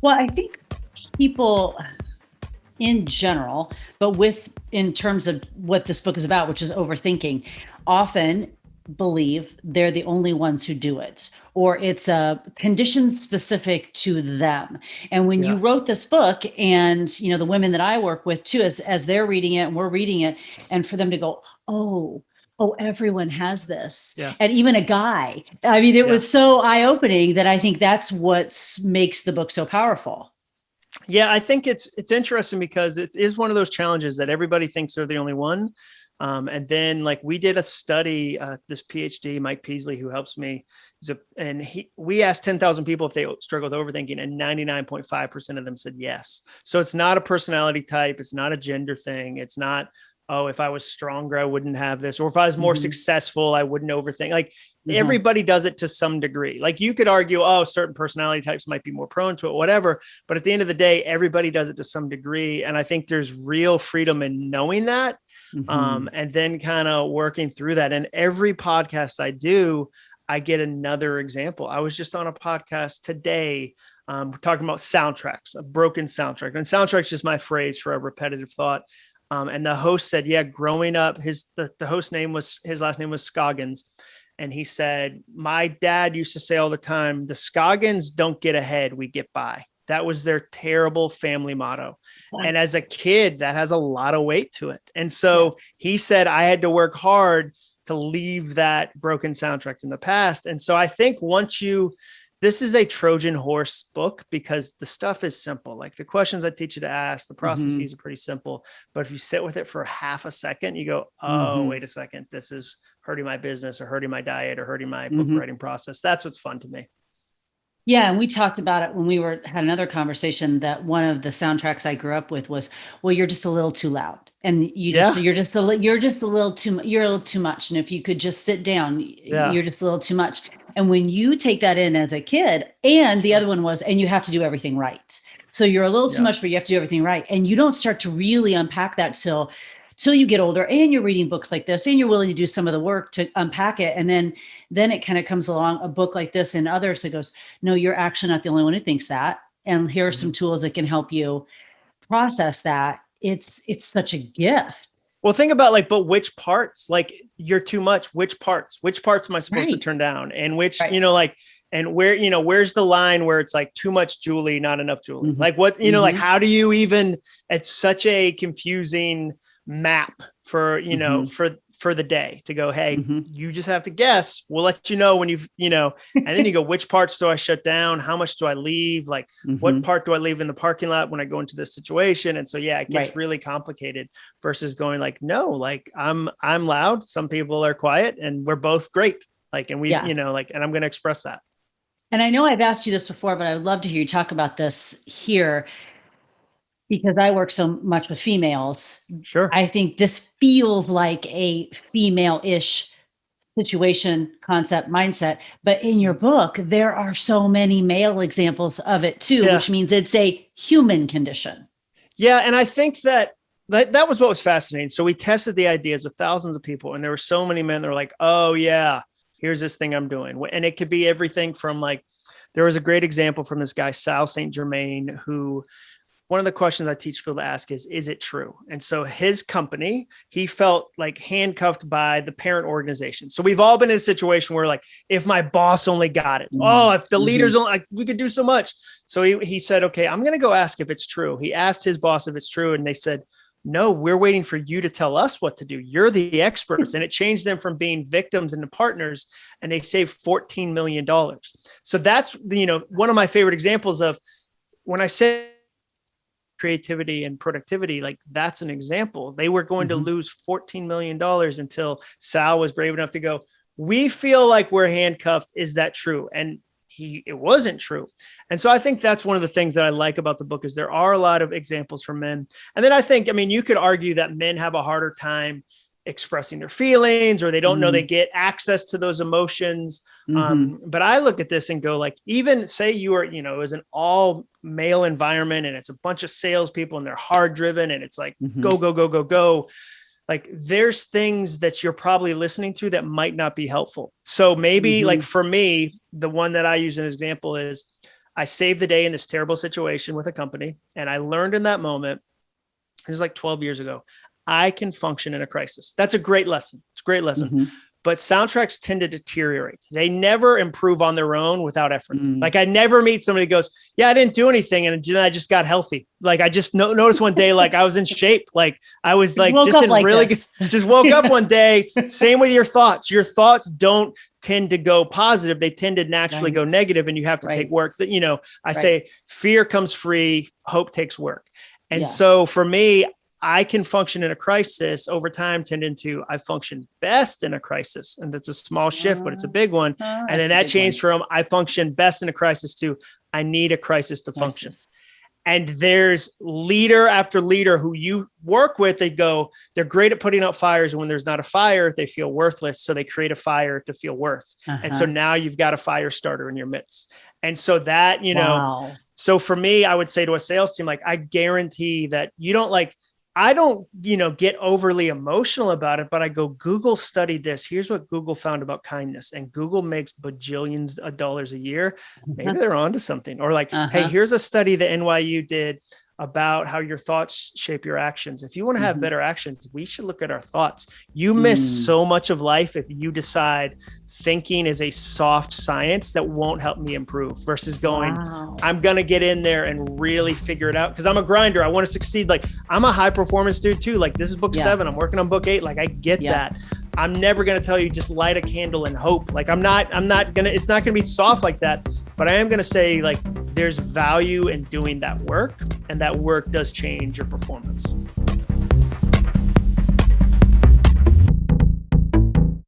Well, I think people in general, but in terms of what this book is about, which is overthinking, often believe they're the only ones who do it, or it's a condition specific to them. And when you wrote this book, and the women that I work with too, as they're reading it and we're reading it, and for them to go, oh, everyone has this. Yeah. And even a guy. I mean, it was so eye-opening that I think that's what makes the book so powerful. Yeah, I think it's interesting because it is one of those challenges that everybody thinks they're the only one. And then like we did a study, this PhD, Mike Peasley, who helps me, we asked 10,000 people if they struggle with overthinking, and 99.5% of them said yes. So it's not a personality type. It's not a gender thing. It's not, oh, if I was stronger, I wouldn't have this. Or if I was more successful, I wouldn't overthink. Like everybody does it to some degree. Like you could argue, oh, certain personality types might be more prone to it, whatever. But at the end of the day, everybody does it to some degree. And I think there's real freedom in knowing that. And then kind of working through that. And every podcast I do, I get another example. I was just on a podcast today. We're talking about soundtracks, a broken soundtrack. And soundtrack's just my phrase for a repetitive thought. And the host said, yeah, growing up, the host name was, his last name was Scoggins. And he said, my dad used to say all the time, the Scoggins don't get ahead, we get by. That was their terrible family motto. And as a kid, that has a lot of weight to it. And so he said, I had to work hard to leave that broken soundtrack in the past. And so I think this is a Trojan horse book because the stuff is simple. Like the questions I teach you to ask, the processes are pretty simple. But if you sit with it for half a second, you go, oh, wait a second, this is hurting my business or hurting my diet or hurting my book writing process. That's what's fun to me. Yeah. And we talked about it when we had another conversation, that one of the soundtracks I grew up with was, well, you're just a little too loud. And you're a little too much. And if you could just sit down, you're just a little too much. And when you take that in as a kid, and the other one was, and you have to do everything right. So you're a little too much, but you have to do everything right. And you don't start to really unpack that till you get older and you're reading books like this and you're willing to do some of the work to unpack it. And then it kind of comes along, a book like this and others, it goes, no, you're actually not the only one who thinks that. And here are some tools that can help you process that. It's such a gift. Well, think about but which parts, you're too much, which parts am I supposed to turn down? And which, and where, where's the line where it's like too much Julie, not enough Julie? Like what, how do you even, it's such a confusing map for, for the day to go, hey, you just have to guess. We'll let you know when and then you go, which parts do I shut down? How much do I leave? Like what part do I leave in the parking lot when I go into this situation? And so, it gets really complicated versus going no, I'm loud. Some people are quiet and we're both great. And I'm going to express that. And I know I've asked you this before, but I would love to hear you talk about this here, because I work so much with females. Sure. I think this feels like a female-ish situation, concept, mindset. But in your book, there are so many male examples of it too, which means it's a human condition. Yeah. And I think that was what was fascinating. So we tested the ideas with thousands of people, and there were so many men that were like, oh yeah, here's this thing I'm doing. And it could be everything from there was a great example from this guy, Sal St. Germain, who, one of the questions I teach people to ask is it true? And so his company, he felt handcuffed by the parent organization. So we've all been in a situation where if my boss only got it, if the leaders only, we could do so much. So he said, okay, I'm going to go ask if it's true. He asked his boss if it's true. And they said, no, we're waiting for you to tell us what to do. You're the experts. And it changed them from being victims into partners, and they saved $14 million. So that's, one of my favorite examples of when I say creativity and productivity, that's an example. They were going to lose $14 million until Sal was brave enough to go, we feel like we're handcuffed. Is that true? And it wasn't true. And so I think that's one of the things that I like about the book is there are a lot of examples from men. And then I think, you could argue that men have a harder time expressing their feelings, or they don't know they get access to those emotions. But I look at this and go, even say you are, it was an all male environment and it's a bunch of salespeople and they're hard driven and it's go, go, go, go, go. There's things that you're probably listening to that might not be helpful. So maybe for me, the one that I use as an example is I saved the day in this terrible situation with a company. And I learned in that moment, it was like 12 years ago, I can function in a crisis. That's a great lesson. It's a great lesson. Mm-hmm. But soundtracks tend to deteriorate. They never improve on their own without effort. Like I never meet somebody who goes, yeah, I didn't do anything. And I just got healthy. Like I just noticed one day, like I was in shape. Like I was like, just in really good, just woke up one day. Same with your thoughts. Your thoughts don't tend to go positive. They tend to naturally go negative, and you have to take work that, you know, I say fear comes free, hope takes work. And so for me, I can function in a crisis over time, tend into I function best in a crisis. And that's a small shift, but it's a big one. And then that changed from I function best in a crisis to I need a crisis to function. And there's leader after leader who you work with, they're great at putting out fires. And when there's not a fire, they feel worthless. So they create a fire to feel worth. And so now you've got a fire starter in your midst. And so that, you know, so for me, I would say to a sales team, like, I guarantee that you don't I don't, you know, get overly emotional about it, but I go, Google studied this. Here's what Google found about kindness. And Google makes bajillions of dollars a year. Maybe they're onto something. Or like, hey, here's a study that NYU did about how your thoughts shape your actions. If you want to have better actions, we should look at our thoughts. You miss so much of life if you decide thinking is a soft science that won't help me improve versus going, I'm going to get in there and really figure it out. Cause I'm a grinder. I want to succeed. Like I'm a high performance dude too. Like this is book 7. I'm working on book 8. Like I get that. I'm never going to tell you just light a candle and hope. Like it's not going to be soft like that, but I am going to say like, there's value in doing that work, and that work does change your performance.